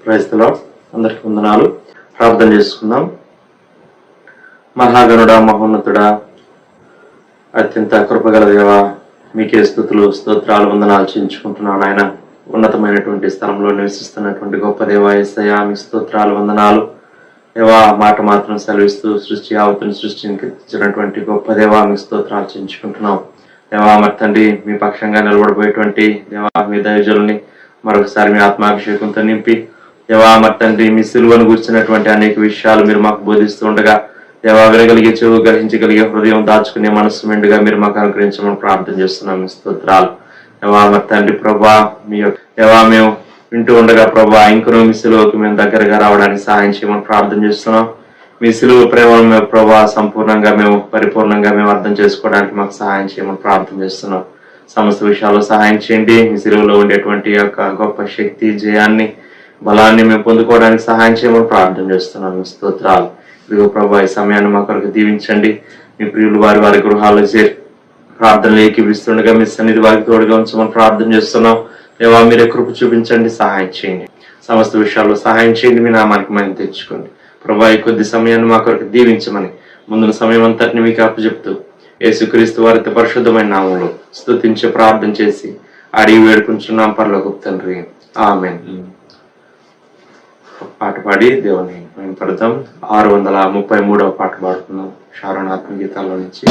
Praise the lord. అందరికీ వందనాలు. ప్రార్థన చేసుకుందాం. మహాగణుడా, మహోన్నతుడా, అత్యంత కృపగల దేవా, మీకే స్తుతులు స్తోత్రాలు వందనాలు చెల్లించుకుంటున్నాను. ఆయన ఉన్నతమైనటువంటి స్థలంలో నివసిస్తున్నటువంటి గొప్ప దేవా యేసయ్యా, మీ స్తోత్రాలు వందనాలు. దేవా, మాట మాత్రం సెలవిస్తూ సృష్టి యావత్తును సృష్టించినటువంటి గొప్ప దేవా, మీ స్తోత్రాలు చెల్లించుకుంటున్నాం. దేవా, మరి తండ్రి, మీ పక్షంగా నిలబడిపోయేటువంటి దేవా, మీ దైవజనుల్ని మరొకసారి మీ ఆత్మాభిషేకంతో నింపి దేవా, మరి తండ్రి, మీ సిలువను గురించినటువంటి అనేక విషయాలు మీరు మాకు బోధిస్తూ ఉండగా దేవా, వినగలిగే చెవు, గ్రహించగలిగే హృదయం, దాచుకునే మనస్సు మెండుగా మీరు మాకు అనుగ్రహించమని ప్రార్థన చేస్తున్నాం. మీ స్తోత్రాలు దేవా. మరి తండ్రి ప్రభా, మీ యొక్క దేవా, మేము వింటూ ఉండగా ప్రభా, ఇంకనూ మీ సిలువకు మేము దగ్గరగా రావడానికి సహాయం చేయమని ప్రార్థన చేస్తున్నాం. మీ సిలువ ప్రేమను మేము ప్రభా సంపూర్ణంగా మేము పరిపూర్ణంగా మేము అర్థం చేసుకోవడానికి మాకు సహాయం చేయమని ప్రార్థన చేస్తున్నాం. సమస్త విషయాల్లో సహాయం చేయండి. మీ సిలువలో ఉండేటువంటి యొక్క గొప్ప శక్తి, జయాన్ని, బలాన్ని మేము పొందుకోవడానికి సహాయం చేయమని ప్రార్థన చేస్తున్నాం. మీ స్తోత్రాలు. ఇదిగో ప్రభా, ఈ సమయాన్ని మా కొరకు దీవించండి. మీ ప్రియులు వారి వారి గృహాల్లో చేరి ప్రార్థనలు ఏకీపిస్తుండగా మీ సన్నిధి వారికి తోడుగా ఉంచమని ప్రార్థన చేస్తున్నాం. దేవా, మీరే కృప చూపించండి, సహాయం చేయండి. సమస్త విషయాల్లో సహాయం చేయండి. మీ నామానికి మనం తెచ్చుకోండి ప్రభా. ఈ కొద్ది సమయాన్ని మా కొరకు దీవించమని ముందున్న సమయం అంతటిని మీకు అప్పచెప్తూ యేసుక్రీస్తు వారి పరిశుద్ధమైన నామంలో స్తుతించి ప్రార్థన చేసి అడిగి వేడుకుంటున్నాం పరలోకపు తండ్రి, ఆమేన్. పాట పాడి దేవుని మేము పడతాం. 633వ పాట పాడుతున్నాం శారణాత్మ గీతాల్లో నుంచి.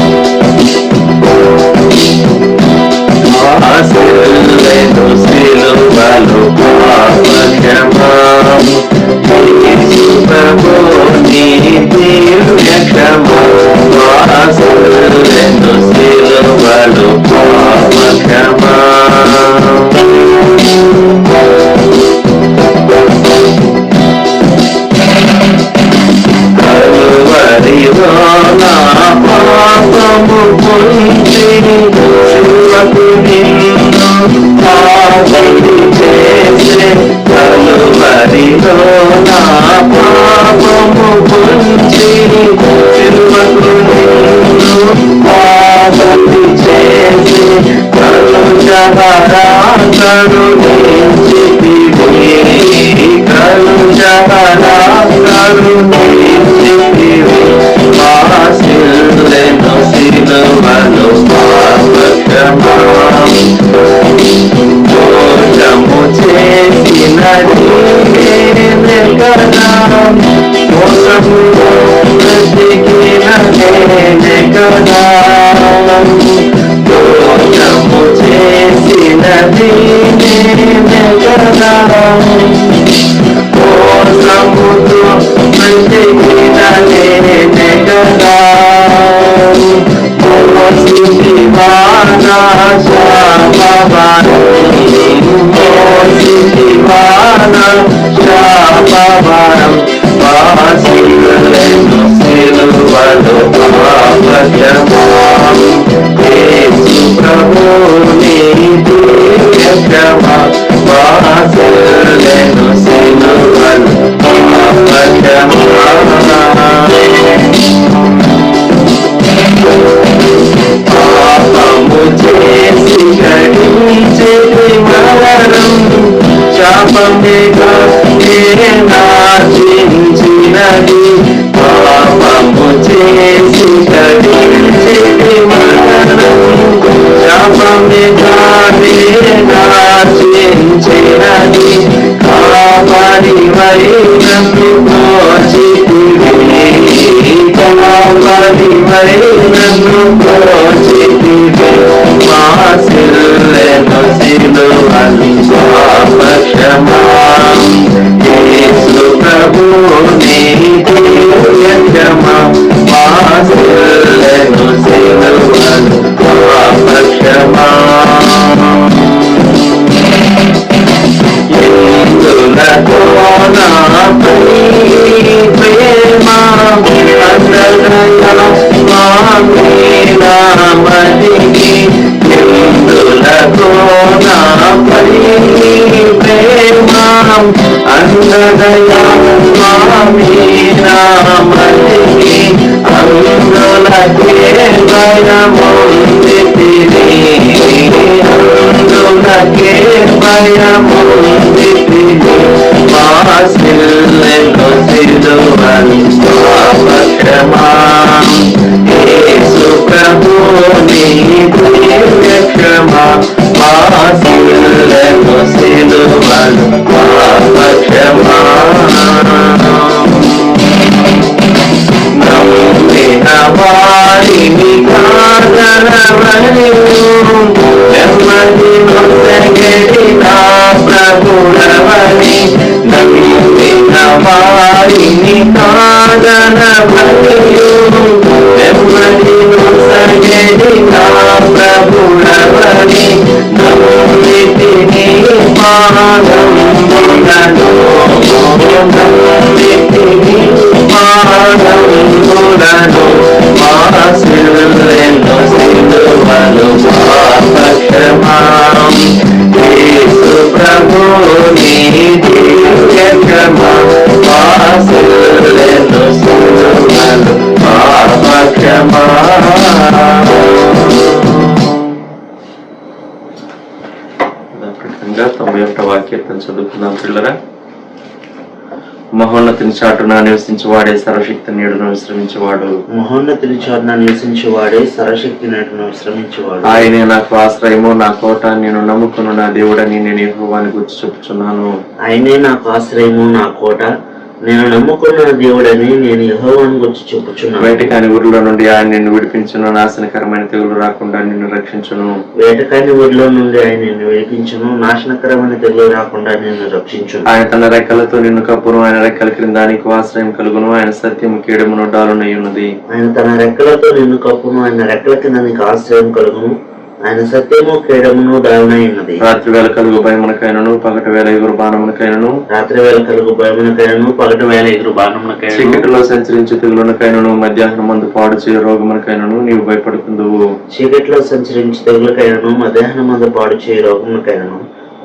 వారిని కాదనవలయు నెమ్మది నొసగెడి నా ప్రభుడవని నమ్మితిని పాదములను నమ్మితిని పాదములను ఆశీర్వదెను సిలువలు పాపక్షమా యేసు ప్రభు నీ దివ్య క్షమా ఆశీర్వదెను సిలువలు పాపక్షమా. ప్రకటనగా 91వ వాక్యం చదువుకుందాం పిల్లరా. మహోన్నతిని చాటున నివసించేవాడే సర్వశక్తి నీడును విశ్రమించేవాడు. మహోన్నతిని చాటున నివసించేవాడే సర్వశక్తి నీడును విశ్రమించేవాడు. ఆయనే నాకు ఆశ్రయము, నా కోట, నేను నమ్ముకున్న నా దేవుడని నేను యెహోవాని గురించి చెప్పుచున్నాను. ఆయనే నాకు ఆశ్రయము, నా కోట, నేను నమ్ముకున్న దేవుడని నేను యెహోవాను గురించి చెప్పుచున్నాను. వేటకాని ఊరిలో నుండి ఆయన నిన్ను విడిపించును, నాశనకరమైన తెగులు రాకుండా నిన్ను రక్షించును. వేటకాని ఊరిలో నుండి ఆయన నిన్ను విడిపించును, నాశనకరమైన తెగులు రాకుండా నిన్ను రక్షించును. ఆయన తన రెక్కలతో నిన్ను కప్పును, ఆయన రెక్కల క్రింద నీకు ఆశ్రయం కలుగును. ఆయన సత్యము కేడమును డాలునై ఉన్నది. ఆయన తన రెక్కలతో నిన్ను కప్పును, ఆయన రెక్కల కింద నీకు ఆశ్రయం కలుగును. ఆయన సత్యము కేడమును డాలునై ఉన్నది. రాత్రి వేళ కలుగు భయమునకైనను, పగటి వేళ ఎగురు బాణమునకైనను, రాత్రి వేళ కలుగు భయమునకైనను, పగటి వేళ ఎగురు బాణమునకైనను, చీకటిలో సంచరించే తెగులునకైనను, మధ్యాహ్నం మందు పాడు చేయ రోగమునకైనను నీవు భయపడుకుందువు. చీకటిలో సంచరించి తెగులకైనను, మధ్యాహ్నం మందు పాడు చేయ రోగమునకైనను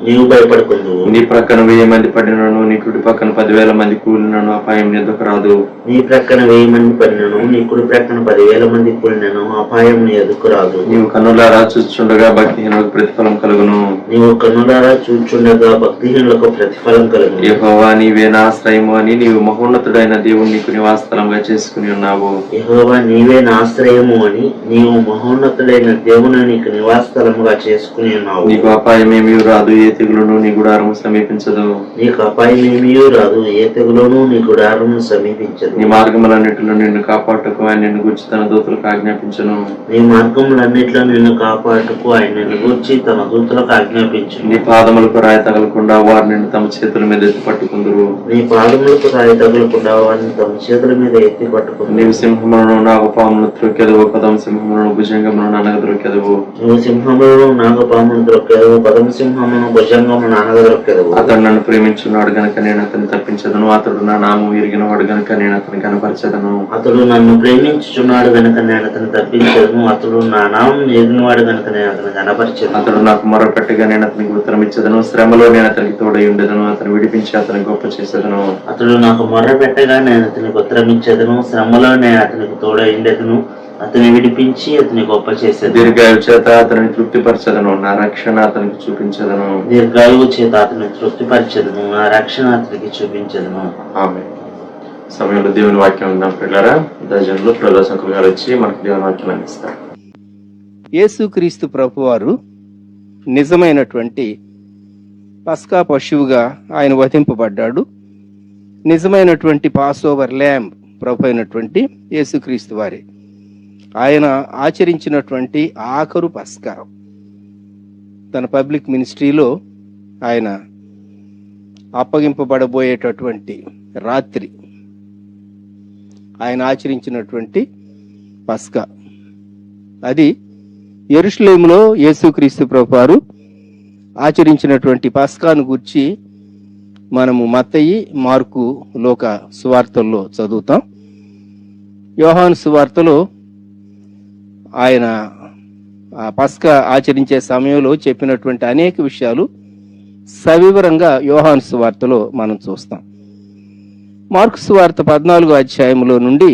నీవు భయపడుకుందువు. నీ ప్రక్కన 1000 మంది పడినను, నీ కుడి పక్కన 10,000 మంది కూలినను అపాయం ఎదుకు రాదు. నీ ప్రక్కన 1000 మంది పడినను, నీ కుడి ప్రక్కన 10,000 మంది కూలినను అపాయం నీ ఎదుకు రాదు. నీవు కన్నులారా చూచుండగా భక్తిహీనులకు ప్రతిఫలం కలుగును. నీవు కన్నులారా చూచుండగా భక్తిహీనులకు ప్రతిఫలం కలుగును. యెహోవా నీవే నా ఆశ్రయము అని నీవు మహోన్నతుడైన దేవుని నీకు నివాసస్థలంగా చేసుకుని ఉన్నావు. యెహోవా నీవే నా ఆశ్రయము అని నీవు మహోన్నతుడైన దేవుని నీకు నివాసస్థలముగా చేసుకుని ఉన్నావు. నీకు అపాయమేమీ రాదు, ఏ తెగులును నీ గుడారము సమీపించదు. నీకు అపాయమేమీ రాదు, ఏ తెగులును నీ గుడారము సమీపించదు. నీ మార్గములన్నిటిలో నిన్ను కాపాడుటకు ఆయన నిన్ను గూర్చి తన దూతలకు ఆజ్ఞాపించును. నీ మార్గములన్నిటిలో నిన్ను కాపాడుటకు ఆయన నిన్ను గూర్చి తన దూతలకు ఆజ్ఞాపించును. నీ పాదములకు రాయి తగలకుండా వారు నిన్ను తమ చేతుల మీద ఎత్తి పట్టుకుందురు. నీ పాదములకు రాయి తగలకుండా వారిని తమ చేతుల మీద ఎత్తి పట్టుకుందురు. నీవు సింహములను, నాగపామును త్రొక్కెదవు, పదం సింహములను, భుజంగమును అనగ త్రొక్కెదవు. నువ్వు సింహములను, నాగపామును త్రొక్కెదవు, పదం సింహమును, భుజంగమును అనగ త్రొక్కెదవు. అతడు నన్ను ప్రేమించున్నాడు గనుక నేను అతన్ని తప్పించదను. అతడు నా నామం ఎరిగిన వాడు గనుక నేను అతని కనపరచదను. అతడు నన్ను ప్రేమించుచున్నాడు గనుక నేను అతను తప్పించదను. అతడు నా నామం ఎరిగినవాడు గనుక నేను అతను కనపరచను. అతడు నాకు మొరపెట్టగా నేను అతనికి ఉత్తరం ఇచ్చదను. శ్రమలో నేను అతనికి తోడై ఉండేదను. అతను విడిపించి అతని గొప్ప చేసేదను. అతడు నాకు మొర్ర పెట్టగా నేను అతనికి ఉత్తరం ఇచ్చేదను. శ్రమలో నేను అతనికి తోడై ఉండేదను. అతని విడిపించి అతని గొప్ప చేసేది. దీర్ఘాయు చేత అతనిని తృప్తిపరచదను. నా రక్షణ అతనికి చూపించదను. దీర్ఘాయువు చేత అతని తృప్తిపరచదను. నా రక్షణ అతనికి చూపించదను. ఆమె సమయంలో దేవుని వాక్యం ఉందాం పిల్లరా. దర్శనంలో ప్రదర్శకులు గారు వచ్చి మనకు దేవుని వాక్యం అందిస్తారు. యేసుక్రీస్తు ప్రభువారు నిజమైనటువంటి పస్కా పశువుగా ఆయన వధింపబడ్డాడు. నిజమైనటువంటి పాస్ ఓవర్ ల్యాంబ్ ప్రభు అయినటువంటి యేసుక్రీస్తు వారి ఆయన ఆచరించినటువంటి ఆఖరు పస్కా. తన పబ్లిక్ మినిస్ట్రీలో ఆయన అప్పగింపబడబోయేటటువంటి రాత్రి ఆయన ఆచరించినటువంటి పస్కా. అది యెరూషలేములో యేసుక్రీస్తు ప్రభువారు ఆచరించినటువంటి పస్కాను గురించి మనము మత్తయి, మార్కు, లోక సువార్తల్లో చదువుతాం. యోహాను సువార్తలో ఆయన ఆ పస్కా ఆచరించే సమయంలో చెప్పినటువంటి అనేక విషయాలు సవివరంగా యోహాను సువార్తలో మనం చూస్తాం. మార్కు సువార్త 14వ అధ్యాయంలో నుండి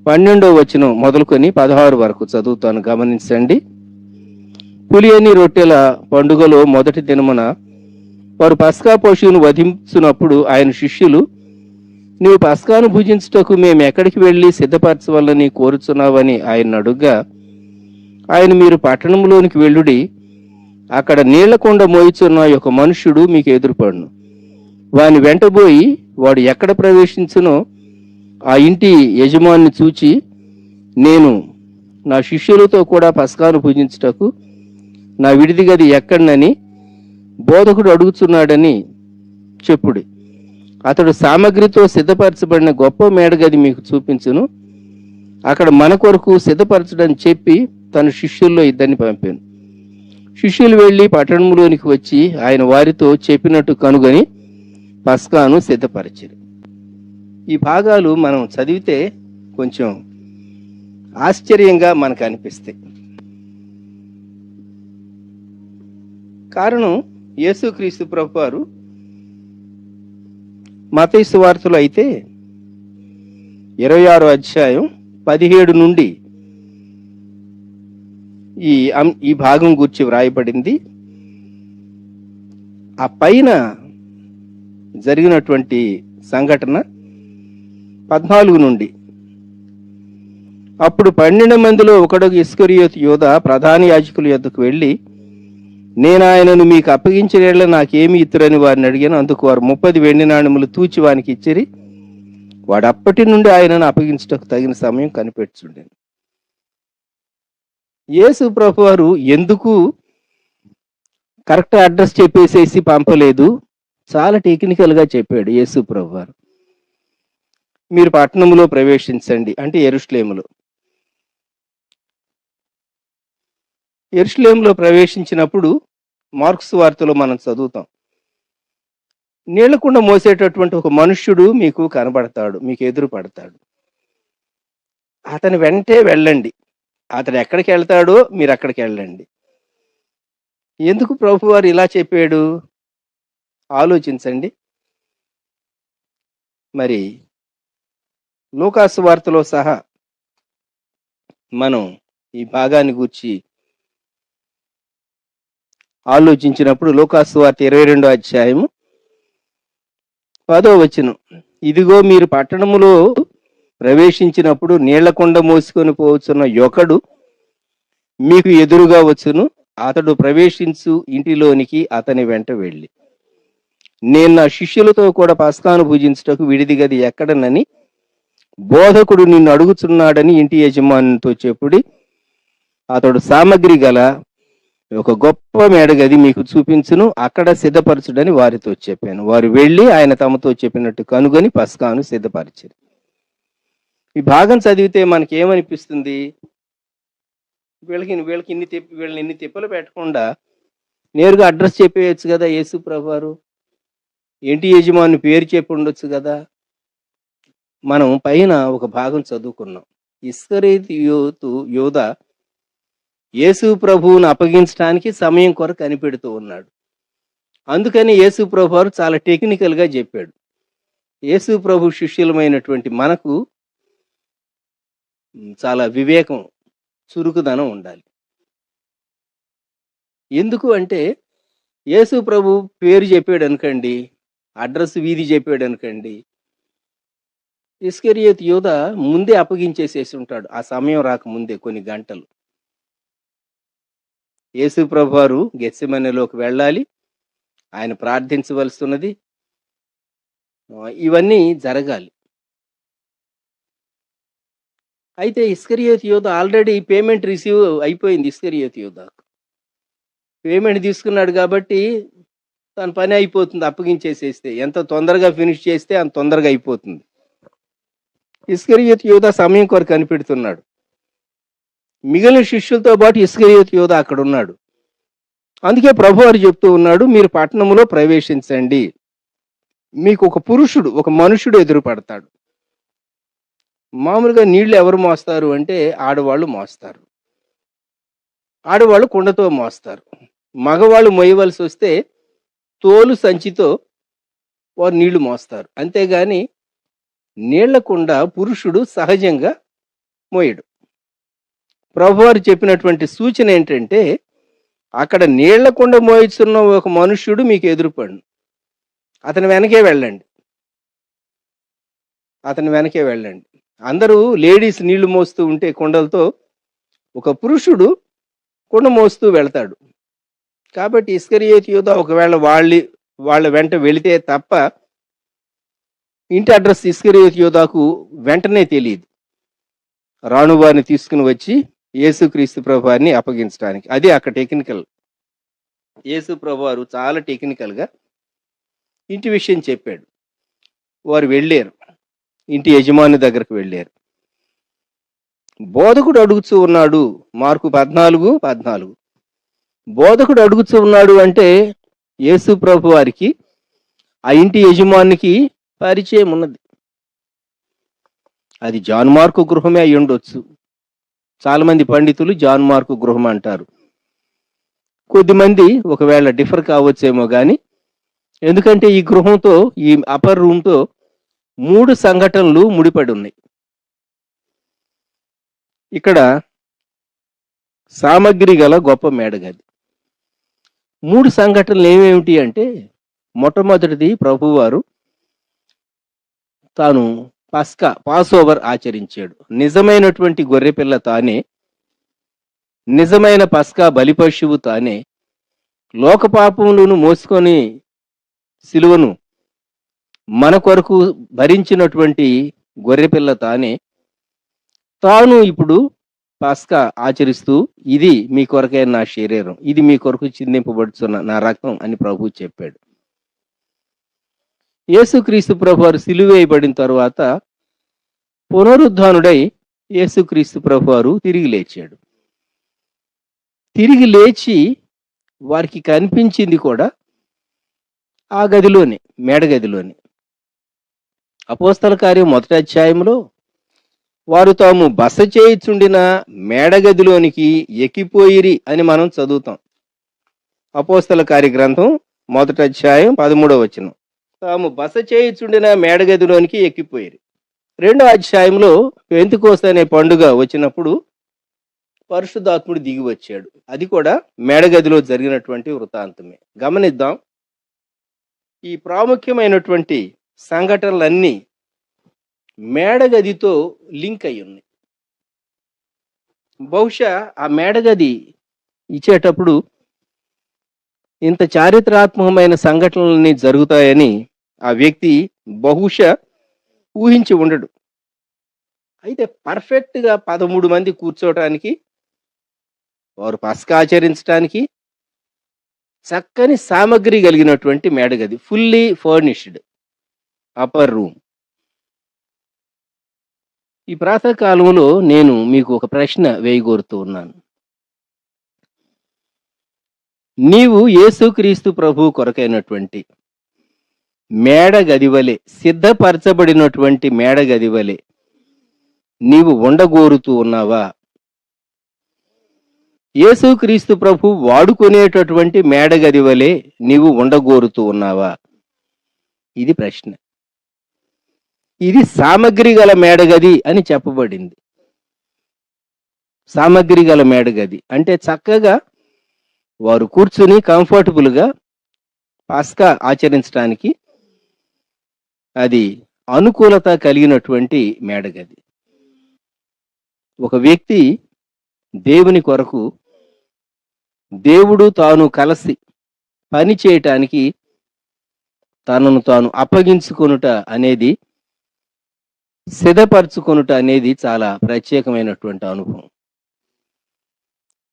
12వ వచనం మొదలుకొని 16 వరకు చదువుతాను, గమనించండి. పులియని రొట్టెల పండుగలో మొదటి దినమున వారు పస్కా పశువును వధించునప్పుడు ఆయన శిష్యులు, నీవు పస్కాను భుజించుటకు మేము ఎక్కడికి వెళ్ళి సిద్ధపరచవలని కోరుచున్నావని ఆయన అడుగ్గా, ఆయన మీరు పట్టణంలోనికి వెళ్ళుడి, అక్కడ నీళ్లకొండ మోయిచున్న ఒక మనుష్యుడు మీకు ఎదురుపడును. వాని వెంటబోయి వాడు ఎక్కడ ప్రవేశించునో ఆ ఇంటి యజమాని చూచి, నేను నా శిష్యులతో కూడా పస్కాను పూజించుటకు నా విడిది గది ఎక్కడనని బోధకుడు అడుగుతున్నాడని చెప్పుడి. అతడు సామగ్రితో సిద్ధపరచబడిన గొప్ప మేడగది మీకు చూపించును. అక్కడ మన కొరకు సిద్ధపరచడని చెప్పి తన శిష్యుల్లో ఇద్దరిని పంపాను. శిష్యులు వెళ్ళి పట్టణంలోనికి వచ్చి ఆయన వారితో చెప్పినట్టు కనుగొని పస్కాను సిద్ధపరిచారు. ఈ భాగాలు మనం చదివితే కొంచెం ఆశ్చర్యంగా మనకు అనిపిస్తాయి. కారణం, యేసుక్రీస్తు ప్రభువారు మత్తయి సువార్తలో అయితే 26వ అధ్యాయం 17 నుండి ఈ భాగం గురించి వ్రాయబడింది. ఆ పైన జరిగినటువంటి సంఘటన 14 నుండి, అప్పుడు 12 మందిలో ఒకడు ఇస్కరియోతు యోధ ప్రధాన యాజకుల యొద్దకు వెళ్ళి, నేను ఆయనను మీకు అప్పగించిన నాకేమి ఇత్తురని వారిని అడిగాను. అందుకు వారు 30 వెండి నాణెములు తూచి వానికి ఇచ్చిరి. వాడు అప్పటి నుండి ఆయనను అప్పగించుటకు తగిన సమయం కనిపెట్టుచుండెను. యేసు ప్రభు వారు ఎందుకు కరెక్ట్ అడ్రస్ చెప్పేసేసి పంపలేదు? చాలా టెక్నికల్గా చెప్పాడు యేసు ప్రభు వారు. మీరు పట్టణంలో ప్రవేశించండి అంటే యెరూషలేములో ప్రవేశించినప్పుడు మార్క్స్ వార్తలో మనం చదువుతాం, నీళ్లకుండా మోసేటటువంటి ఒక మనుష్యుడు మీకు కనబడతాడు, మీకు ఎదురు పడతాడు. అతని వెంటే వెళ్ళండి. అతడు ఎక్కడికి వెళ్తాడో మీరు అక్కడికి వెళ్ళండి. ఎందుకు ప్రభు వారు ఇలా చెప్పాడు? ఆలోచించండి. మరి లూకాసు వార్తలో సహా మనం ఈ భాగాన్ని గూర్చి ఆలోచించినప్పుడు లూకాసు వార్త 22వ అధ్యాయము 10వ వచనం, ఇదిగో మీరు పట్టణములో ప్రవేశించినప్పుడు నీళ్లకొండ మోసుకొని పోవచ్చున్న ఒకడు మీకు ఎదురుగా వచ్చును. అతడు ప్రవేశించు ఇంటిలోనికి అతని వెంట వెళ్ళి, నేను నా శిష్యులతో కూడా పస్కాను పూజించుటకు విడిది గది ఎక్కడనని బోధకుడు నిన్ను అడుగుతున్నాడని ఇంటి యజమానితో చెప్పుడి. అతడు సామగ్రి గల ఒక గొప్ప మేడగది మీకు చూపించును, అక్కడ సిద్ధపరచుడని వారితో చెప్పాను. వారు వెళ్ళి ఆయన తమతో చెప్పినట్టు కనుగొని పస్కాను సిద్ధపరిచారు. ఈ భాగం చదివితే మనకి ఏమనిపిస్తుంది? వీళ్ళని ఇన్ని తిప్పలు పెట్టకుండా నేరుగా అడ్రస్ చెప్పేయచ్చు కదా యేసు ప్రభు వారు. ఇంటి యజమాని పేరు చెప్పి ఉండొచ్చు కదా. మనం పైన ఒక భాగం చదువుకున్నాం. ఇస్కరియోతు యోధ యేసు ప్రభువును అప్పగించడానికి సమయం కొరకు కనిపెడుతూ ఉన్నాడు. అందుకని యేసు ప్రభు వారు చాలా టెక్నికల్గా చెప్పాడు. యేసు ప్రభు శిష్యులమైనటువంటి మనకు చాలా వివేకం, చురుకుదనం ఉండాలి. ఎందుకు అంటే, యేసు ప్రభు పేరు చెప్పాడు అనుకోండి, అడ్రస్ వీధి చెప్పాడు అనుకోండి, ఇస్కరియోతు యోధ ముందే అప్పగించేసేసి ఉంటాడు. ఆ సమయం రాకముందే కొన్ని గంటలు. యేసు ప్రభు వారు గెత్సెమనేలోకి వెళ్ళాలి, ఆయన ప్రార్థించవలసి ఉన్నది, ఇవన్నీ జరగాలి. అయితే ఇస్కరియోతు యోధ ఆల్రెడీ పేమెంట్ రిసీవ్ అయిపోయింది. ఇస్కరియోతు యోధ పేమెంట్ తీసుకున్నాడు కాబట్టి తన పని అయిపోతుంది. అప్పగించేసేస్తే ఎంత తొందరగా ఫినిష్ చేస్తే అంత తొందరగా అయిపోతుంది. ఇస్కరియోతు యోధ సమయం కొరకు కనిపెడుతున్నాడు. మిగిలిన శిష్యులతో పాటు ఇస్కరియోతు యోధ అక్కడ ఉన్నాడు. అందుకే ప్రభువారు చెప్తూ ఉన్నాడు, మీరు పట్టణంలో ప్రవేశించండి, మీకు ఒక పురుషుడు, ఒక మనుషుడు ఎదురు పడతాడు. మామూలుగా నీళ్లు ఎవరు మోస్తారు అంటే ఆడవాళ్ళు మోస్తారు. ఆడవాళ్ళు కుండతో మోస్తారు. మగవాళ్ళు మోయవలసి వస్తే తోలు సంచితో వారు నీళ్లు మోస్తారు. అంతేగాని నీళ్ల కుండ పురుషుడు సహజంగా మోయడు. ప్రభువారు చెప్పినటువంటి సూచన ఏంటంటే, అక్కడ నీళ్ల కుండ మోయిస్తున్న ఒక మనుష్యుడు మీకు ఎదురుపడు, అతని వెనకే వెళ్ళండి. అందరూ లేడీస్ నీళ్లు మోస్తూ ఉంటే కుండలతో, ఒక పురుషుడు కుండ మోస్తూ వెళ్తాడు. కాబట్టి ఇస్కరియోతు యోధ ఒకవేళ వాళ్ళ వెంట వెళితే తప్ప ఇంటి అడ్రస్ ఇస్కరియోతు యోధకు వెంటనే తెలియదు. రాణువారిని తీసుకుని వచ్చి యేసుక్రీస్తు ప్రభువారిని అప్పగించడానికి. అది అక్కడ టెక్నికల్. యేసు ప్రభువారు చాలా టెక్నికల్గా ఇంటి విషయం చెప్పాడు. వారు వెళ్ళారు, ఇంటి యజమాని దగ్గరకు వెళ్ళారు. బోధకుడు అడుగుతూ ఉన్నాడు. మార్కు 14:14. బోధకుడు అడుగుతూ ఉన్నాడు అంటే యేసు ప్రభు వారికి ఆ ఇంటి యజమానికి పరిచయం ఉన్నది. అది జాన్ మార్కు గృహమే అయి ఉండొచ్చు. చాలా మంది పండితులు జాన్ మార్కు గృహం అంటారు. కొద్దిమంది ఒకవేళ డిఫర్ కావచ్చేమో కానీ, ఎందుకంటే ఈ గృహంతో, ఈ అప్పర్ రూమ్తో 3 సంఘటనలు ముడిపడి ఉన్నాయి. ఇక్కడ సామగ్రి గల గొప్ప మేడగది. 3 సంఘటనలు ఏమేమిటి అంటే, మొట్టమొదటిది ప్రభువారు తాను పాస్ ఓవర్ ఆచరించాడు. నిజమైనటువంటి గొర్రెపిల్ల తానే, నిజమైన పస్కా బలిపశువు తానే, లోక పాపములను మోసుకొని సిలువను మన కొరకు భరించినటువంటి గొర్రెపిల్ల తానే, తాను ఇప్పుడు పస్కా ఆచరిస్తూ, ఇది మీ కొరకైన నా శరీరం, ఇది మీ కొరకు చిందింపబడుతున్న నా రక్తం అని ప్రభువు చెప్పాడు. యేసుక్రీస్తు ప్రభు వారు సిలువ వేయబడిన తరువాత పునరుద్ధానుడై యేసుక్రీస్తు ప్రభు వారు తిరిగి లేచాడు. తిరిగి లేచి వారికి కనిపించింది కూడా ఆ గదిలోనే, మేడగదిలోనే. అపోస్తల కార్యం 1వ అధ్యాయంలో వారు తాము బస చేయుచుండిన మేడగదిలోనికి ఎక్కిపోయిరి అని మనం చదువుతాం. అపోస్తల కార్య గ్రంథం 1వ అధ్యాయం 13వ వచనం. తాము బస చేయుచుండిన మేడగదిలోనికి ఎక్కిపోయిరి. 2వ అధ్యాయంలో పెంతెకోస్తు అనే పండుగ వచ్చినప్పుడు పరిశుద్ధాత్ముడు దిగి వచ్చాడు. అది కూడా మేడగదిలో జరిగినటువంటి వృత్తాంతమే. గమనిద్దాం, ఈ ప్రాముఖ్యమైనటువంటి సంఘటనలన్నీ మేడగదితో లింక్ అయి ఉన్నాయి. బహుశా ఆ మేడగది ఇచ్చేటప్పుడు ఇంత చారిత్రాత్మకమైన సంఘటనలన్నీ జరుగుతాయని ఆ వ్యక్తి బహుశా ఊహించి ఉండడు. అయితే పర్ఫెక్ట్గా 13 మంది కూర్చోవటానికి, వారు పస్కా ఆచరించడానికి చక్కని సామగ్రి కలిగినటువంటి మేడగది, ఫుల్లీ ఫర్నిష్డ్ అప్పర్ రూమ్. ఈ ప్రాతకాలంలో నేను మీకు ఒక ప్రశ్న వేయగోరుతూ ఉన్నాను. నీవు యేసుక్రీస్తు ప్రభు కొరకైనటువంటి మేడగది వలె, సిద్ధపరచబడినటువంటి మేడగది వలె నీవు ఉండగోరుతూ ఉన్నావా? యేసుక్రీస్తు ప్రభు వాడుకునేటటువంటి మేడగది వలె నీవు ఉండగోరుతూ ఉన్నావా? ఇది ప్రశ్న. ఇది సామగ్రి గల మేడగది అని చెప్పబడింది. సామగ్రి గల మేడగది అంటే చక్కగా వారు కూర్చుని కంఫర్టబుల్గా పాస్కా ఆచరించడానికి అది అనుకూలత కలిగినటువంటి మేడగది. ఒక వ్యక్తి దేవుని కొరకు, దేవుడు తాను కలిసి పని చేయటానికి తనను తాను అప్పగించుకొనుట అనేది, సిద్ధపరచుకొనుట అనేది చాలా ప్రత్యేకమైనటువంటి అనుభవం.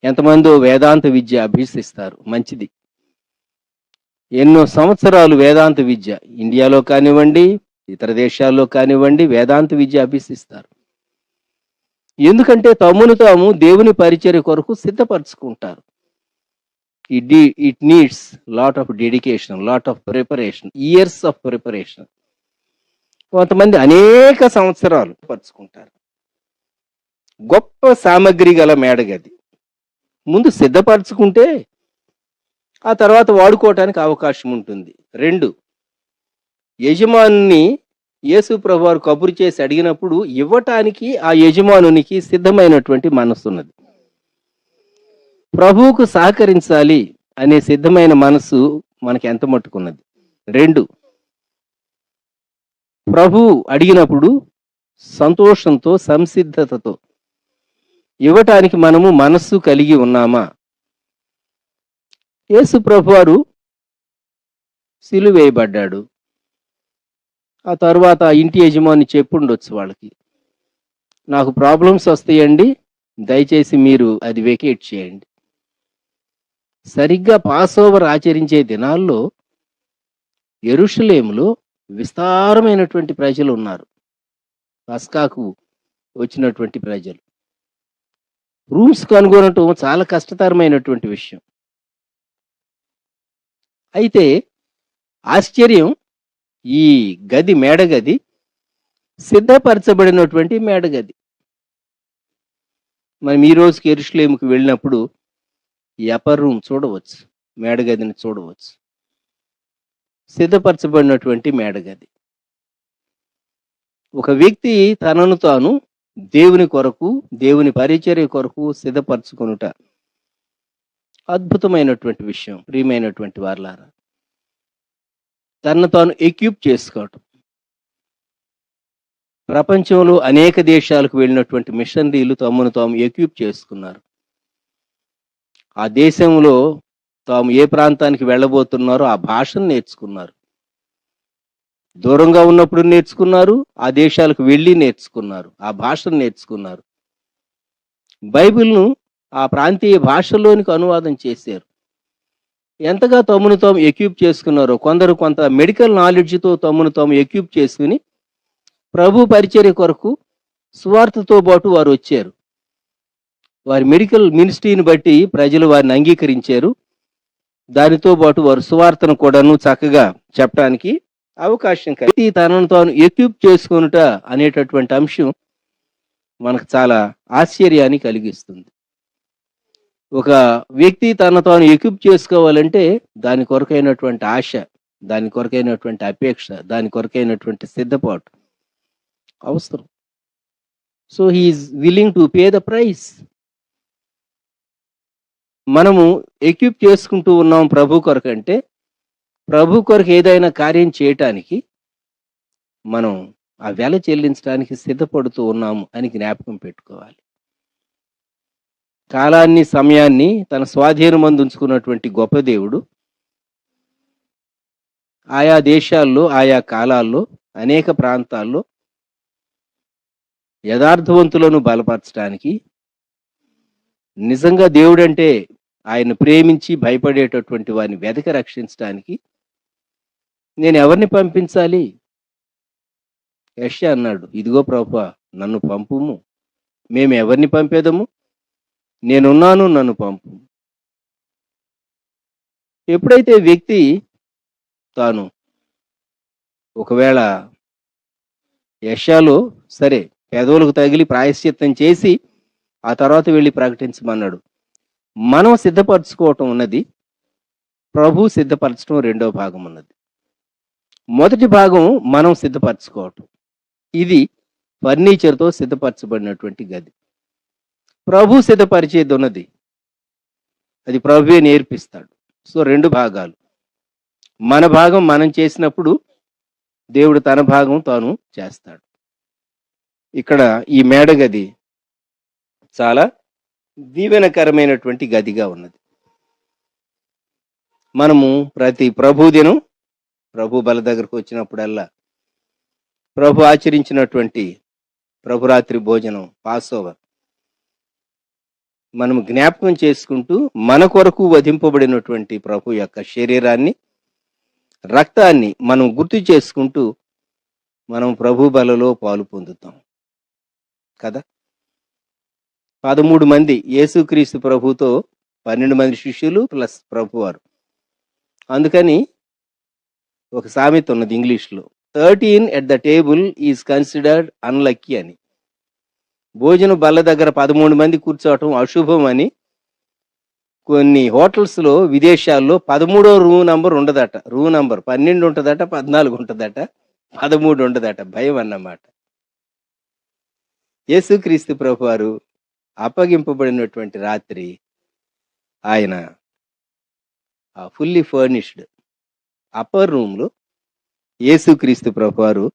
ఎంతమందో వేదాంత విద్య అభ్యసిస్తారు, మంచిది. ఎన్నో సంవత్సరాలు వేదాంత విద్య ఇండియాలో కానివ్వండి, ఇతర దేశాల్లో కానివ్వండి, వేదాంత విద్య అభ్యసిస్తారు. ఎందుకంటే తమను తాము దేవుని పరిచర్య కొరకు సిద్ధపరచుకుంటారు. It needs lot of dedication, lot of preparation, years of preparation. కొంతమంది అనేక సంవత్సరాలు పరుచుకుంటారు. గొప్ప సామగ్రి గల మేడగది. ముందు సిద్ధపరచుకుంటే ఆ తర్వాత వాడుకోవటానికి అవకాశం ఉంటుంది. 2, యజమాని యేసు ప్రభువారు కబురు చేసి అడిగినప్పుడు ఇవ్వటానికి ఆ యజమానునికి సిద్ధమైనటువంటి మనస్సు ఉన్నది. ప్రభువుకు సహకరించాలి అనే సిద్ధమైన మనస్సు మనకి ఎంత మట్టుకున్నది. 2, ప్రభువు అడిగినప్పుడు సంతోషంతో, సంసిద్ధతతో ఇవ్వటానికి మనము మనస్సు కలిగి ఉన్నామా? యేసు ప్రభువారు సిలువేయబడ్డాడు. ఆ తర్వాత ఇంటి యజమాని చెప్పుండొచ్చు వాళ్ళకి, నాకు ప్రాబ్లమ్స్ వస్తాయండి, దయచేసి మీరు అది వెకేట్ చేయండి. సరిగ్గా పాస్ ఓవర్ ఆచరించే దినాల్లో యెరూషలేములో విస్తారమైనటువంటి ప్రజలు ఉన్నారు. పస్కాకు వచ్చినటువంటి ప్రజలు. రూమ్స్ కనుగొనటం చాలా కష్టతరమైనటువంటి విషయం. అయితే ఆశ్చర్యం, ఈ మేడగది సిద్ధపరచబడినటువంటి మేడగది. మనం ఈ రోజుకి యెరూషలేముకి వెళ్ళినప్పుడు ఈ అప్పర్ రూమ్ చూడవచ్చు, మేడగదిని చూడవచ్చు. సిద్ధపరచబడినటువంటి మేడగది. ఒక వ్యక్తి తనను తాను దేవుని కొరకు, దేవుని పరిచర్య కొరకు సిద్ధపరచుకొనుట అద్భుతమైనటువంటి విషయం. ప్రియమైనటువంటి వారలారా, తనను తాను ఎక్విప్ చేసుకోవటం. ప్రపంచంలో అనేక దేశాలకు వెళ్ళినటువంటి మిషనరీలు తమను తాము ఎక్విప్ చేసుకున్నారు. ఆ దేశంలో తాము ఏ ప్రాంతానికి వెళ్ళబోతున్నారో ఆ భాషను నేర్చుకున్నారు. దూరంగా ఉన్నప్పుడు నేర్చుకున్నారు, ఆ దేశాలకు వెళ్ళి నేర్చుకున్నారు, ఆ భాషను నేర్చుకున్నారు. బైబిల్ను ఆ ప్రాంతీయ భాషలోనికి అనువాదం చేశారు. ఎంతగా తమను తాము ఎక్విప్ చేసుకున్నారో, కొందరు కొంత మెడికల్ నాలెడ్జ్తో తమను తాము ఎక్విప్ చేసుకుని ప్రభు పరిచర్య కొరకు సువార్తతో పాటు వారు వచ్చారు. వారి మెడికల్ మినిస్ట్రీని బట్టి ప్రజలు వారిని అంగీకరించారు. దానితో పాటు వారు సువార్తను కూడాను చక్కగా చెప్పడానికి అవకాశం కలిగి తనను తాను ఎక్విప్ చేసుకొనుట అనేటటువంటి అంశం మనకు చాలా ఆశ్చర్యాన్ని కలిగిస్తుంది. ఒక వ్యక్తి తనను తాను ఎక్విప్ చేసుకోవాలంటే దాని కొరకైనటువంటి ఆశ, దాని కొరకైనటువంటి అపేక్ష, దాని కొరకైనటువంటి సిద్ధపాటు అవసరం. So he's willing to pay the price. మనము ఎక్విప్ చేసుకుంటూ ఉన్నాం ప్రభు కొరకు అంటే, ప్రభు కొరకు ఏదైనా కార్యం చేయటానికి మనం ఆ వెల చెల్లించడానికి సిద్ధపడుతూ ఉన్నాము అని జ్ఞాపకం పెట్టుకోవాలి. కాలాన్ని, సమయాన్ని తన స్వాధీనమందు ఉంచుకున్నటువంటి గొప్ప దేవుడు ఆయా దేశాల్లో, ఆయా కాలాల్లో, అనేక ప్రాంతాల్లో యథార్థవంతులను బలపరచడానికి, నిజంగా దేవుడంటే ఆయన ప్రేమించి భయపడేటటువంటి వారిని వెదక రక్షించడానికి నేను ఎవరిని పంపించాలి? యెషయా అన్నాడు, ఇదిగో ప్రభువా నన్ను పంపుము. మేము ఎవరిని పంపేదము? నేనున్నాను, నన్ను పంపు. ఎప్పుడైతే వ్యక్తి తాను ఒకవేళ యెషయాలో సరే పెదవులకు తగిలి ప్రాయశ్చిత్తం చేసి ఆ తర్వాత వెళ్ళి ప్రకటించమన్నాడు. మనం సిద్ధపరచుకోవటం ఉన్నది, ప్రభు సిద్ధపరచడం రెండో భాగం ఉన్నది. మొదటి భాగం మనం సిద్ధపరచుకోవటం. ఇది ఫర్నిచర్తో సిద్ధపరచబడినటువంటి గది. ప్రభు సిద్ధపరిచేది ఉన్నది, అది ప్రభువే నేర్పిస్తాడు. సో రెండు భాగాలు. మన భాగం మనం చేసినప్పుడు దేవుడు తన భాగం తాను చేస్తాడు. ఇక్కడ ఈ మేడగది చాలా దీవెనకరమైనటువంటి గదిగా ఉన్నది. మనము ప్రతి ప్రభు దినం, ప్రభు బల దగ్గరకు వచ్చినప్పుడల్లా ప్రభు ఆచరించినటువంటి ప్రభురాత్రి భోజనం, పాసోవర్ మనం జ్ఞాపకం చేసుకుంటూ మన కొరకు వధింపబడినటువంటి ప్రభు యొక్క శరీరాన్ని, రక్తాన్ని మనం గుర్తు చేసుకుంటూ మనం ప్రభు బలలో పాలు పొందుతాం కదా. 13 మంది యేసుక్రీస్తు ప్రభుతో 12 మంది శిష్యులు ప్లస్ ప్రభువారు. అందుకని ఒక సామెత ఉన్నది ఇంగ్లీష్లో, 13 at the table is considered unlucky అని. భోజనం బల్ల దగ్గర 13 మంది కూర్చోవటం అశుభం అని కొన్ని హోటల్స్లో విదేశాల్లో 13వ రూమ్ నంబర్ ఉండదట. రూమ్ నంబర్ 12 ఉంటుందట, 14 ఉంటుందట, 13 ఉండదట. భయం అన్నమాట. యేసుక్రీస్తు ప్రభువారు అప్పగింపబడినటువంటి రాత్రి ఆయన ఫుల్లీ ఫర్నిష్డ్ అప్పర్ రూమ్లో యేసుక్రీస్తు ప్రభువారు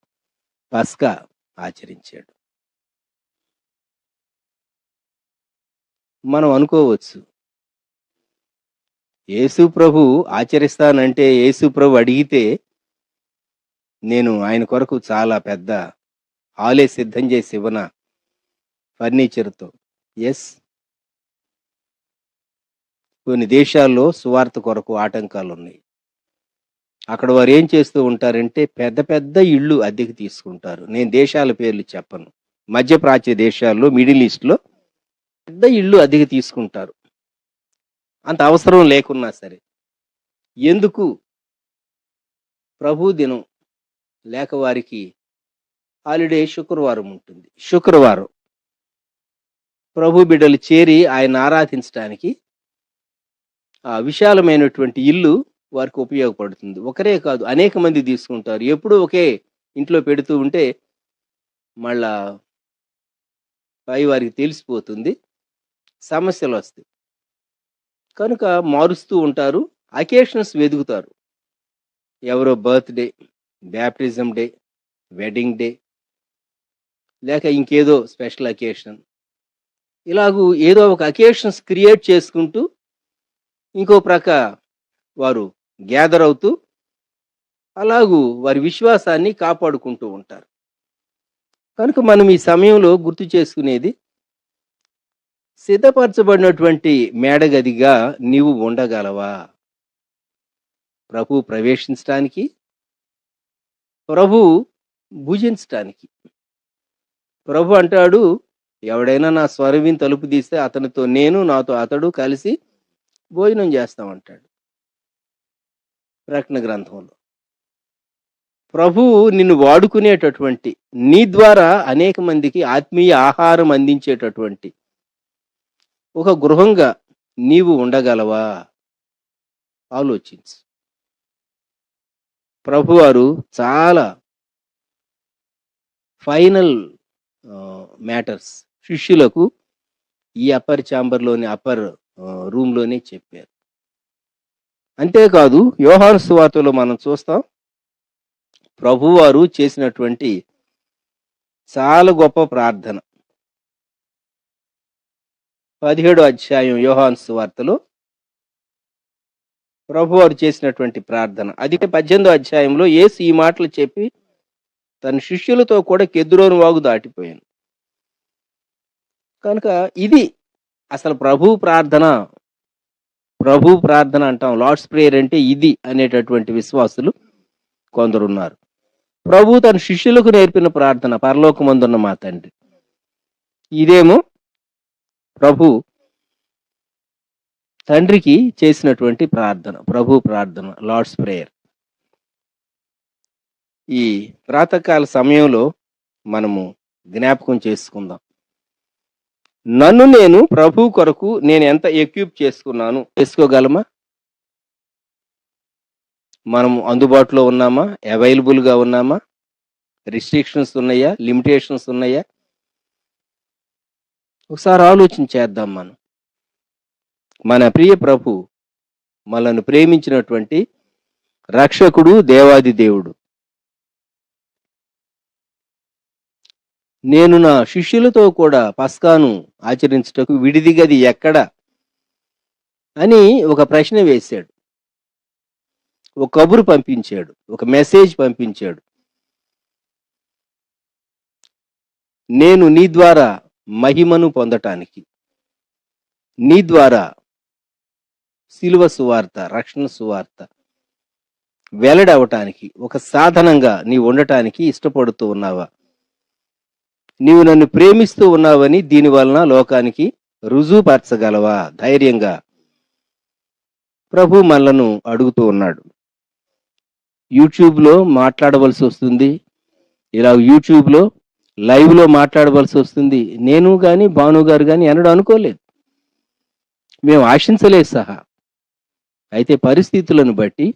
పస్కా ఆచరించాడు. మనం అనుకోవచ్చు, యేసు ప్రభు ఆచరిస్తానంటే, యేసు ప్రభు అడిగితే నేను ఆయన కొరకు చాలా పెద్ద హాలే సిద్ధం చేసి ఇవ్వనా ఫర్నిచర్తో? ఎస్, కొన్ని దేశాల్లో సువార్త కొరకు ఆటంకాలు ఉన్నాయి. అక్కడ వారు ఏం చేస్తూ ఉంటారంటే పెద్ద పెద్ద ఇళ్ళు అద్దెకి తీసుకుంటారు. నేను దేశాల పేర్లు చెప్పను. మధ్యప్రాచ్య దేశాల్లో, మిడిల్ ఈస్ట్‌లో పెద్ద ఇళ్ళు అద్దెకి తీసుకుంటారు. అంత అవసరం లేకున్నా సరే. ఎందుకు? ప్రభు దినం లేక వారికి హాలిడే శుక్రవారం ఉంటుంది. శుక్రవారం ప్రభు బిడ్డలు చేరి ఆయన ఆరాధించడానికి ఆ విశాలమైనటువంటి ఇల్లు వారికి ఉపయోగపడుతుంది. ఒకరే కాదు, అనేక మంది తీసుకుంటారు. ఎప్పుడూ ఒకే ఇంట్లో పెడుతూ ఉంటే మళ్ళా పై వారికి తెలిసిపోతుంది. సమస్యలొస్తాయి. కనుక మారుస్తూ ఉంటారు. అకేషన్స్ వెదుగుతారు. ఎవరో birthday, baptism day, wedding day లేక ఇంకేదో స్పెషల్ అకేషన్. ఇలాగూ ఏదో ఒక అకేషన్స్ క్రియేట్ చేసుకుంటూ ఇంకో ప్రక్క వారు గ్యాదర్ అవుతూ అలాగూ వారి విశ్వాసాన్ని కాపాడుకుంటూ ఉంటారు. కనుక మనం ఈ సమయంలో గుర్తు చేసుకునేది సిద్ధపరచబడినటువంటి మేడగదిగా నీవు ఉండగలవా? ప్రభు ప్రవేశించటానికి, ప్రభు భుజించటానికి. ప్రభు అంటాడు, ఎవడైనా నా స్వరవిని తలుపు తీస్తే అతనితో నేను, నాతో అతడు కలిసి భోజనం చేస్తామంటాడు ప్రకటన గ్రంథంలో. ప్రభువు నిన్ను వాడుకునేటటువంటి, నీ ద్వారా అనేక మందికి ఆత్మీయ ఆహారం అందించేటటువంటి ఒక గృహంగా నీవు ఉండగలవా? ఆలోచించు. ప్రభువారు చాలా ఫైనల్ మ్యాటర్స్ శిష్యులకు ఈ అప్పర్ ఛాంబర్లోని అప్పర్ రూమ్లోనే చెప్పారు. అంతేకాదు యోహాను సువార్తలో మనం చూస్తాం ప్రభువారు చేసినటువంటి చాలా గొప్ప ప్రార్థన. 17వ అధ్యాయం యోహాను సువార్తలో ప్రభువారు చేసినటువంటి ప్రార్థన. అది 18వ అధ్యాయంలో యేసు ఈ మాటలు చెప్పి తన శిష్యులతో కూడా కెద్రోను వాగు దాటిపోయాను. కనుక ఇది అసలు ప్రభు ప్రార్థన. ప్రభు ప్రార్థన అంటాం, లార్డ్స్ ప్రేయర్ అంటే ఇది అనేటటువంటి విశ్వాసులు కొందరున్నారు. ప్రభు తన శిష్యులకు నేర్పిన ప్రార్థన, పరలోకమందున్న మా తండ్రి. ఇదేమో ప్రభు తండ్రికి చేసినటువంటి ప్రార్థన, ప్రభు ప్రార్థన, లార్డ్స్ ప్రేయర్. ఈ ప్రాతకాల సమయంలో మనము జ్ఞాపకం చేసుకుందాం. నన్ను నేను ప్రభు కొరకు నేను ఎంత ఎక్విప్ చేసుకున్నాను. చేసుకోగలమా? మనం అందుబాటులో ఉన్నామా? అవైలబుల్గా ఉన్నామా? రిస్ట్రిక్షన్స్ ఉన్నాయా? లిమిటేషన్స్ ఉన్నాయా? ఒకసారి ఆలోచన చేద్దాం. మన ప్రియ ప్రభు మనల్ని ప్రేమించినటువంటి రక్షకుడు, దేవాది దేవుడు. నేను నా శిష్యులతో కూడా పస్కాను ఆచరించుటకు విడిది గది ఎక్కడ అని ఒక ప్రశ్న వేశాడు. ఒక కబురు పంపించాడు, ఒక మెసేజ్ పంపించాడు. నేను నీ ద్వారా మహిమను పొందటానికి, నీ ద్వారా శిలువ సువార్త, రక్షణ సువార్త వెల్లడవటానికి ఒక సాధనంగా నీవు ఉండటానికి ఇష్టపడుతూ ఉన్నావా? నీవు నన్ను ప్రేమిస్తూ ఉన్నావని దీని వలన లోకానికి రుజువుపరచగలవా? ధైర్యంగా ప్రభు మనలను అడుగుతూ ఉన్నాడు. యూట్యూబ్లో మాట్లాడవలసి వస్తుంది, ఇలా యూట్యూబ్లో లైవ్లో మాట్లాడవలసి వస్తుంది. నేను కానీ భాను గారు కానీ ఎన్నడూ అనుకోలేదు, మేము ఆశించలేదు సహా. అయితే పరిస్థితులను బట్టి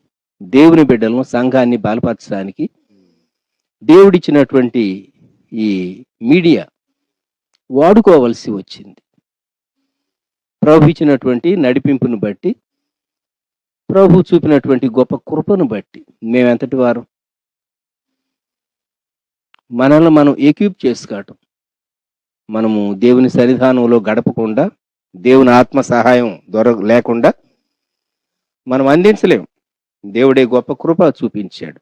దేవుని బిడ్డలను, సంఘాన్ని బలపరచడానికి దేవుడిచ్చినటువంటి ఈ మీడియా వాడుకోవలసి వచ్చింది. ప్రభు ఇచ్చినటువంటి నడిపింపును బట్టి, ప్రభు చూపినటువంటి గొప్ప కృపను బట్టి మేమెంతటి వారు? మనల్ని మనం ఎక్విప్ చేసుకోవటం, మనము దేవుని సన్నిధానంలో గడపకుండా, దేవుని ఆత్మ సహాయం లేకుండా మనం అందించలేము. దేవుడే గొప్ప కృప చూపించాడు.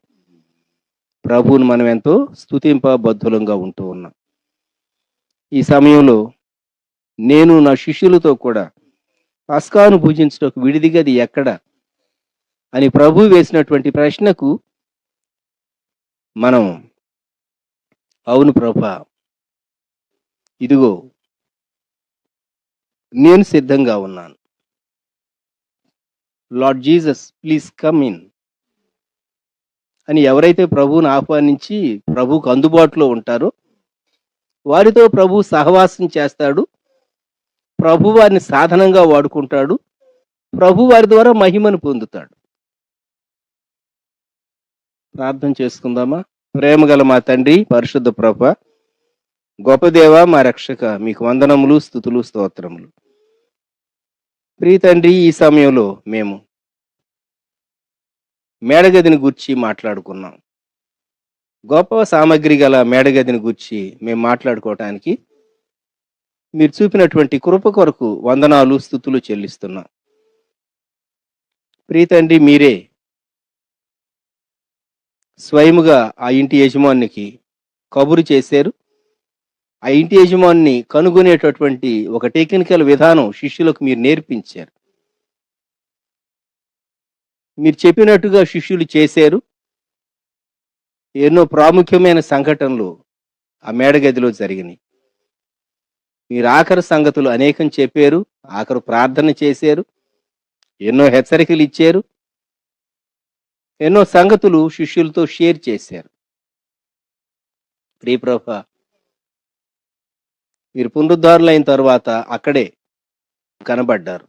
ప్రభువును మనం ఎంతో స్తుతింపబద్ధులంగా ఉంటూ ఉన్నాం. ఈ సమయంలో నేను నా శిష్యులతో కూడా పస్కాను పూజించడానికి విడిది గది ఎక్కడ అని ప్రభు వేసినటువంటి ప్రశ్నకు మనం అవును ప్రభా, ఇదిగో నేను సిద్ధంగా ఉన్నాను, lord Jesus please come in అని ఎవరైతే ప్రభువుని ఆహ్వానించి ప్రభువుకు అందుబాటులో ఉంటారో వారితో ప్రభు సహవాసం చేస్తాడు, ప్రభు వారిని సాధనంగా వాడుకుంటాడు, ప్రభు వారి ద్వారా మహిమను పొందుతాడు. ప్రార్థన చేసుకుందామా? ప్రేమగల మా తండ్రి, పరిశుద్ధ ప్రభ, గొప్ప దేవ, మా రక్షక, మీకు వందనములు, స్తుతులు, స్తోత్రములు. ప్రియ తండ్రి, ఈ సమయంలో మేము మేడగదిని గూర్చి మాట్లాడుకున్నాం. గొప్ప సామగ్రి గల మేడగదిని గూర్చి మేము మాట్లాడుకోవటానికి మీరు చూపినటువంటి కృప కొరకు వందనాలు, స్తుతులు చెల్లిస్తున్నాం. ప్రియ తండ్రి, మీరే స్వయముగా ఆ ఇంటి యజమానికి కబురు చేశారు. ఆ ఇంటి యజమాని కనుగొనేటటువంటి ఒక టెక్నికల్ విధానం శిష్యులకు మీరు నేర్పించారు. మీరు చెప్పినట్టుగా శిష్యులు చేశారు. ఎన్నో ప్రాముఖ్యమైన సంఘటనలు ఆ మేడగదిలో జరిగినాయి. మీరు ఆఖరు సంగతులు అనేకం చెప్పారు, ఆఖరు ప్రార్థన చేశారు, ఎన్నో హెచ్చరికలు ఇచ్చారు, ఎన్నో సంగతులు శిష్యులతో షేర్ చేశారు. ప్రియ ప్రభా, మీరు పునరుద్ధారులైన తర్వాత అక్కడే కనబడ్డారు.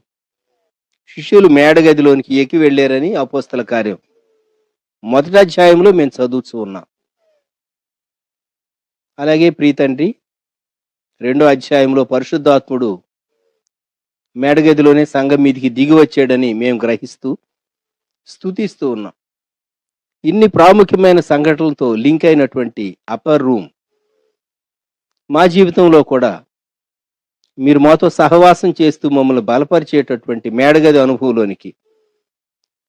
శిష్యులు మేడగదిలోనికి ఎక్కి వెళ్ళారని అపోస్తల కార్యం 1వ అధ్యాయంలో మేము చదువుతూ ఉన్నాం. అలాగే ప్రియ తండ్రి, 2వ అధ్యాయంలో పరిశుద్ధాత్ముడు మేడగదిలోనే సంఘం మీదికి దిగి వచ్చాడని మేము గ్రహిస్తూ స్తుతిస్తూ ఉన్నాం. ఇన్ని ప్రాముఖ్యమైన సంఘటనలతో లింక్ అయినటువంటి అప్పర్ రూమ్ మా జీవితంలో కూడా మీరు మాతో సహవాసం చేస్తూ మమ్మల్ని బలపరిచేటటువంటి మేడగది అనుభవంలోనికి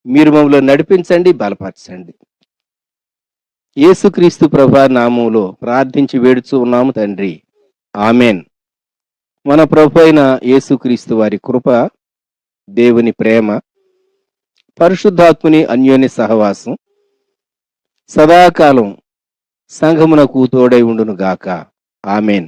మీరు మమ్మల్ని నడిపించండి, బలపరచండి. యేసుక్రీస్తు ప్రభు నామములో ప్రార్థించి వేడుచూ ఉన్నాము తండ్రి, ఆమెన్. మన ప్రభు అయిన యేసుక్రీస్తు వారి కృప, దేవుని ప్రేమ, పరిశుద్ధాత్ముని అన్యోన్య సహవాసం సదాకాలం సంఘమునకు తోడై ఉండును గాక. ఆమెన్.